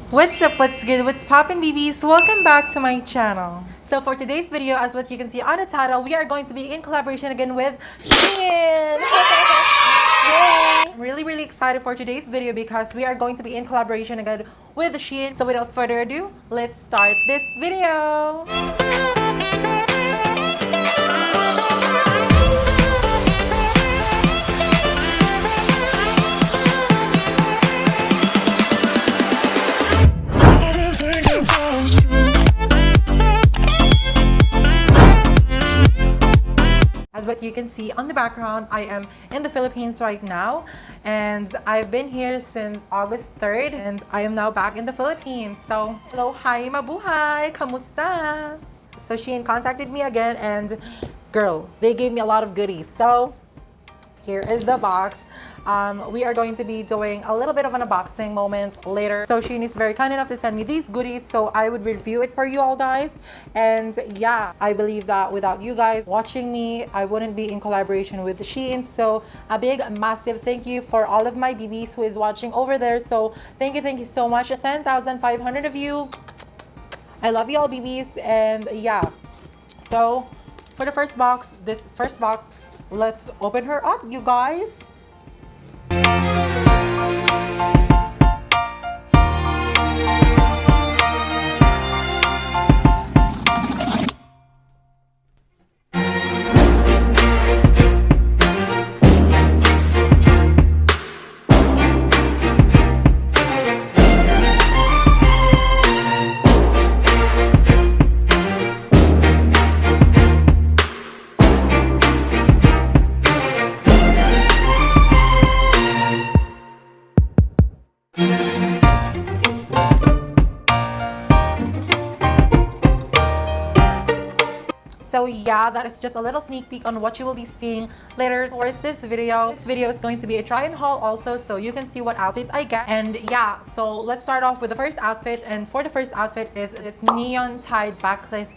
What's up, what's good, what's poppin', BBs? Welcome back to my channel. So for today's video, as what you can see on the title, we are going to be in collaboration again with Shein. Yay! I'm really excited for today's video because we are going to be in collaboration again with Shein. So without further ado, let's start this video. As what you can see on the background, I am in the Philippines right now, and I've been here since August 3rd, and I am now back in the Philippines. So, hello, hi, mabuhay, kamusta? So Shein contacted me again, and girl, they gave me a lot of goodies. So, here is the box. We are going to be doing a little bit of an unboxing moment later. So Shein is very kind enough to send me these goodies, so I would review it for you all guys. And yeah, I believe that without you guys watching me, I wouldn't be in collaboration with Shein. So a big massive thank you for all of my BBs who is watching over there. So thank you so much. 10,500 of you. I love you all, BBs. And yeah, so for the first box, let's open her up, you guys. So yeah, that is just a little sneak peek on what you will be seeing later towards this video. This video is going to be a try and haul also, so you can see what outfits I get. And yeah, so let's start off with the first outfit. And for the first outfit is this neon tied backless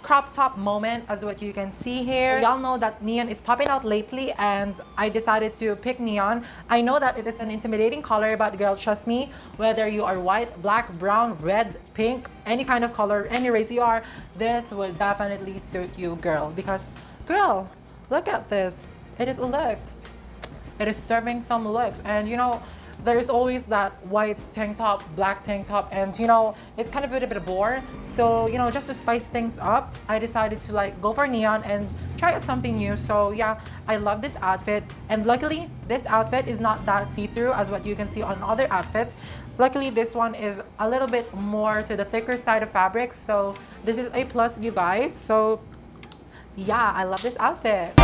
crop top moment, as what you can see here. Y'all know that neon is popping out lately, and I decided to pick neon. I know that it is an intimidating color, but girl, trust me, whether you are white, black, brown, red, pink, any kind of color, any race you are, this would definitely suit you, girl. Because girl, look at this. It is a look. It is serving some looks. And you know, there's always that white tank top, black tank top, and you know, it's kind of a bit of a bore. So you know, just to spice things up, I decided to like go for neon and try out something new. So yeah, I love this outfit, and luckily this outfit is not that see-through as what you can see on other outfits. Luckily this one is a little bit more to the thicker side of fabric, so this is a plus, you guys. So yeah, I love this outfit.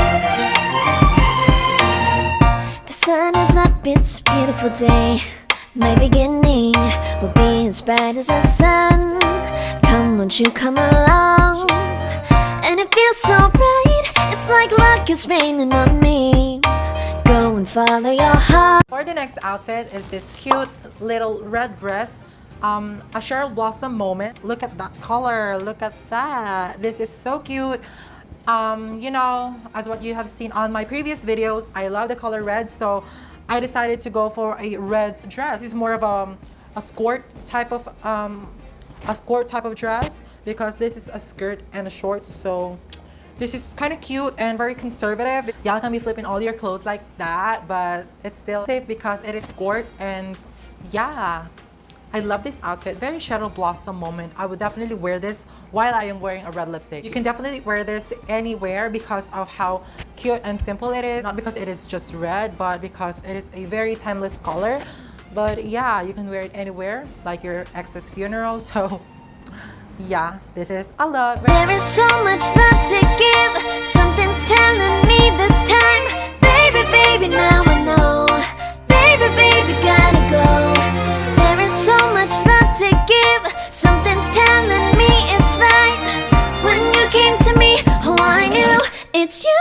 The sun is up, it's a beautiful day. My beginning will be as bright as the sun. Come, won't you come along? And it feels so bright, it's like luck is raining on me. Go and follow your heart. For the next outfit is this cute little red dress. A Cheryl Blossom moment. Look at that color, look at that. This is so cute. You know, as what you have seen on my previous videos, I love the color red, so I decided to go for a red dress. This is more of a skirt type of dress, because this is a skirt and a short. So this is kind of cute and very conservative. Y'all can be flipping all your clothes like that, but it's still safe because it is skirt. And yeah, I love this outfit. Very Cheryl Blossom moment. I would definitely wear this while I am wearing a red lipstick. You can definitely wear this anywhere because of how cute and simple it is. Not because it is just red, but because it is a very timeless color. But yeah, you can wear it anywhere, like your ex's funeral. So yeah, this is a look. There is so much love to give. Something's telling me this time. Baby, now I know. Baby, gotta go. There is so much love to give. Something's telling me it's right. When you came to me, oh, I knew it's you,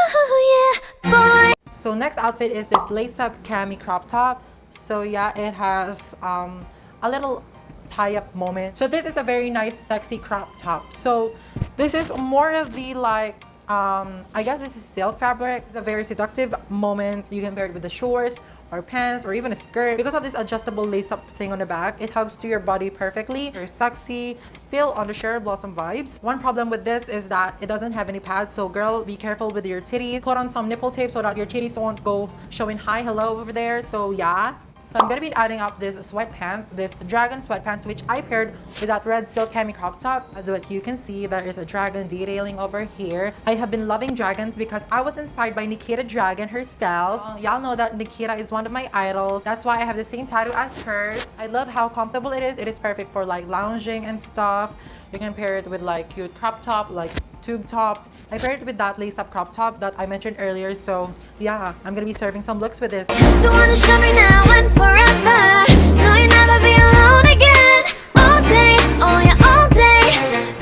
yeah, boy. So next outfit is this lace-up cami crop top. So yeah, it has a little tie-up moment. So this is a very nice sexy crop top. So this is more of the like I guess this is silk fabric. It's a very seductive moment. You can pair it with the shorts or pants or even a skirt. Because of this adjustable lace-up thing on the back, it hugs to your body perfectly. Very sexy, still on the Cherry Blossom vibes. One problem with this is that it doesn't have any pads, so girl, be careful with your titties. Put on some nipple tape so that your titties won't go showing hi hello over there. So yeah, so I'm gonna be adding up this sweatpants, this dragon sweatpants, which I paired with that red silk cami crop top. As what you can see, there is a dragon detailing over here. I have been loving dragons because I was inspired by Nikita Dragon herself. Y'all know that Nikita is one of my idols. That's why I have the same tattoo as hers. I love how comfortable it is. It is perfect for like lounging and stuff. You can pair it with like cute crop top, like tube tops. I paired it with that lace-up crop top that I mentioned earlier. So yeah, I'm gonna be serving some looks with this. The one to show me now and forever. No, you'll never be alone again. All day, oh yeah, all day.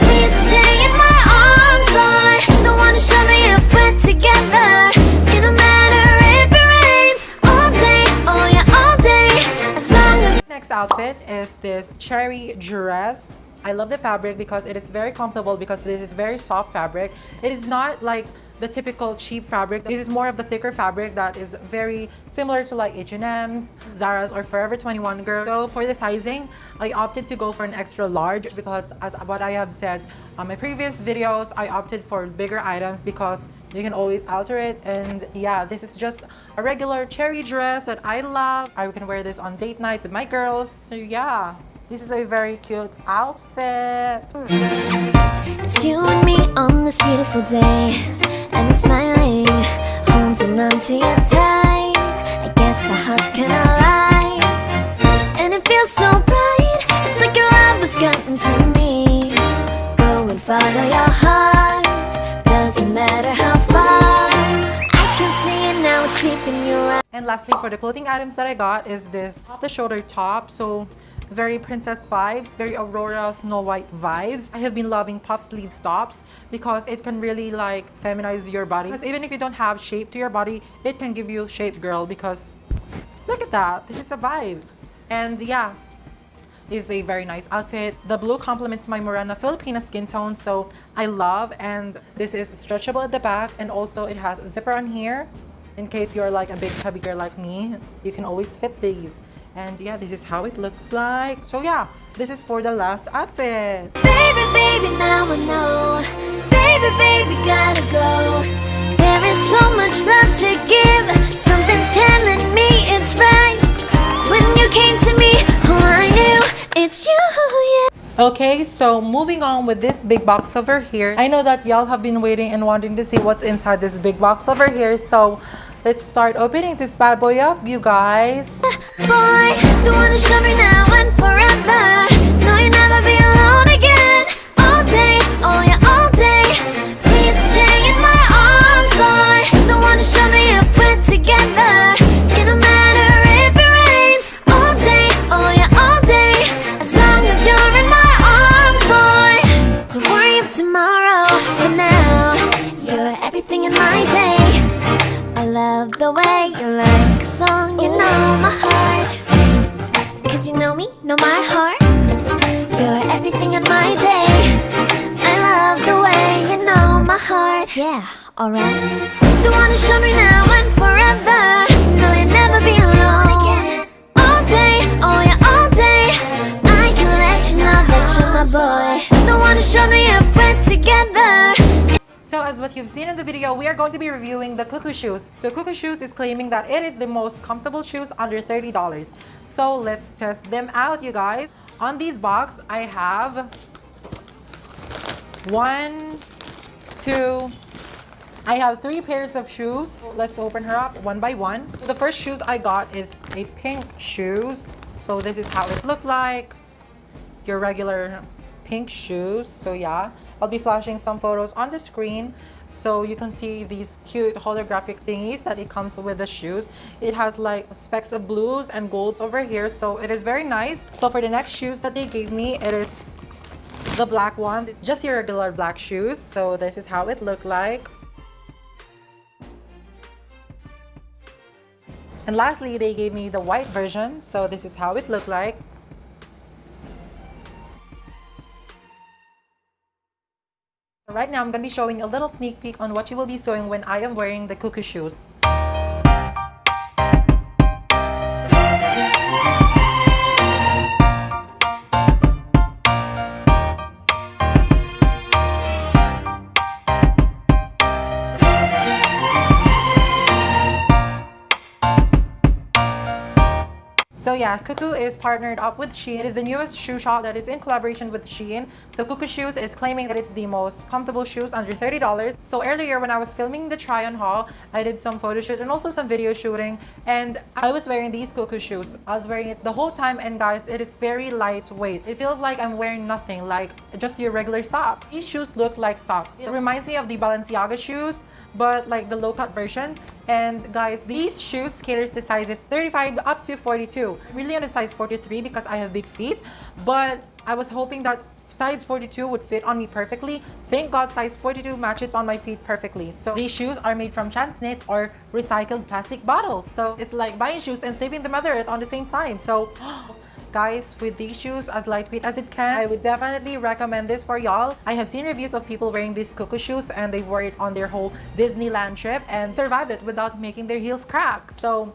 Please stay in my arms, boy. The one to show me if we're together. It don't matter if it rains. All day, oh yeah, all day. As long as... Next outfit is this cherry dress. I love the fabric because it is very comfortable, because this is very soft fabric. It is not like the typical cheap fabric. This is more of the thicker fabric that is very similar to like H&M's, Zara's, or Forever 21 girl. So for the sizing, I opted to go for an extra large because, as what I have said on my previous videos, I opted for bigger items because you can always alter it. And yeah, this is just a regular cherry dress that I love. I can wear this on date night with my girls. So yeah, this is a very cute outfit. It's you and me on this beautiful day, and you're smiling, holding on to your tight. I guess our hearts can align, and it feels so bright. It's like your love has gotten to me. Go and follow your heart, doesn't matter how far. I can see it now, it's deep in your eyes. And lastly, for the clothing items that I got is this off-the-shoulder top. So very princess vibes, very Aurora Snow White vibes. I have been loving puff sleeve tops because it can really like feminize your body. Because even if you don't have shape to your body, it can give you shape, girl, because look at that, this is a vibe. And yeah, this is a very nice outfit. The blue complements my Morena Filipina skin tone, so I love. And this is stretchable at the back, and also it has a zipper on here in case you're like a big chubby girl like me. You can always fit these. And yeah, this is how it looks like. So yeah, this is for the last outfit. Baby, baby, now I know. Baby, baby, gotta go. There is so much love to give. Something's telling me it's right. When you came to me, oh, I knew it's you, yeah. Okay, so moving on with this big box over here. I know that y'all have been waiting and wanting to see what's inside this big box over here. So let's start opening this bad boy up, you guys. Boy, the one to show me now and forever. No, you'll never be alone again. All day, oh yeah, all day. Please stay in my arms, boy. The one to show me if we're together. It don't matter if it rains. All day, oh yeah, all day. As long as you're in my arms, boy. Don't worry of tomorrow. For now, you're everything in my day. I love the way you like a song, you know my heart. Cause you know me, know my heart. You're everything in my day. I love the way you know my heart. Yeah, alright. The one to show me now and forever. No, you'll never be alone again. All day, oh yeah, all day. I can let you know that you're my boy. The one to show me if we're together. So as what you've seen in the video, we are going to be reviewing the Cuckoo shoes. So Cuckoo shoes is claiming that it is the most comfortable shoes under $30. So let's test them out, you guys. On these box, I have 1, 2, I have 3 pairs of shoes. Let's open her up one by one. So the first shoes I got is a pink shoes. So this is how it looked like. Your regular pink shoes. So yeah, I'll be flashing some photos on the screen so you can see these cute holographic thingies that it comes with the shoes. It has like specks of blues and golds over here, so it is very nice. So for the next shoes that they gave me, it is the black one, just your regular black shoes. So this is how it looked like. And lastly, they gave me the white version, so this is how it looked like. Right now, I'm going to be showing a little sneak peek on what you will be seeing when I am wearing the Cuckoo shoes. So yeah, Cuckoo is partnered up with Shein. It is the newest shoe shop that is in collaboration with Shein. So Cuckoo Shoes is claiming that it's the most comfortable shoes under $30. So earlier when I was filming the Tryon haul, I did some photo shoot and also some video shooting, and I was wearing these Cuckoo shoes. I was wearing it the whole time, and guys, it is very lightweight. It feels like I'm wearing nothing, like just your regular socks. These shoes look like socks. It reminds me of the Balenciaga shoes, but like the low cut version. And guys, these shoes caters to sizes 35 up to 42. I'm really on a size 43 because I have big feet, but I was hoping that size 42 would fit on me perfectly. Thank God size 42 matches on my feet perfectly. So these shoes are made from chance knit or recycled plastic bottles. So it's like buying shoes and saving the Mother Earth on the same time. So guys, with these shoes as lightweight as it can, I would definitely recommend this for y'all. I have seen reviews of people wearing these Cuckoo shoes and they wore it on their whole Disneyland trip and survived it without making their heels crack. So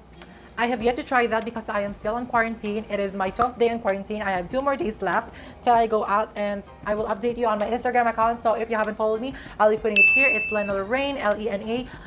I have yet to try that because I am still on quarantine. It is my 12th day in quarantine. I have 2 more days left till I go out, and I will update you on my Instagram account. So if you haven't followed me, I'll be putting it here. It's lenaleraine,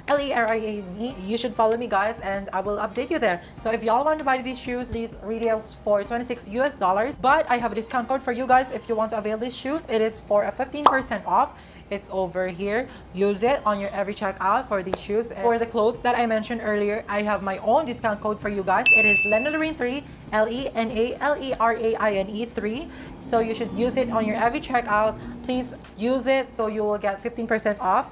LENALERAINE. You should follow me, guys, and I will update you there. So if y'all want to buy these shoes, these retails for $26 US, but I have a discount code for you guys if you want to avail these shoes. It is for a 15% off. It's over here. Use it on your every checkout for these shoes. And for the clothes that I mentioned earlier, I have my own discount code for you guys. It is lenaleraine3, LENALERAINE3. So you should use it on your every checkout. Please use it so you will get 15% off.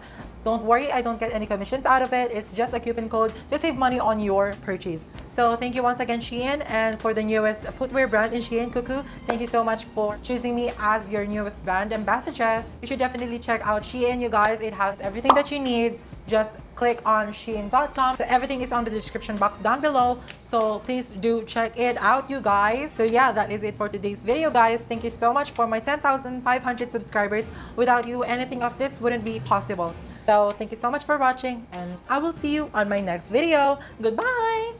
Don't worry, I don't get any commissions out of it. It's just a coupon code to save money on your purchase. So thank you once again, Shein, and for the newest footwear brand in Shein, Cuckoo. Thank you so much for choosing me as your newest brand ambassador. You should definitely check out Shein, you guys. It has everything that you need. Just click on Shein.com. So everything is on the description box down below. So please do check it out, you guys. So yeah, that is it for today's video, guys. Thank you so much for my 10,500 subscribers. Without you, anything of this wouldn't be possible. So thank you so much for watching, and I will see you on my next video. Goodbye!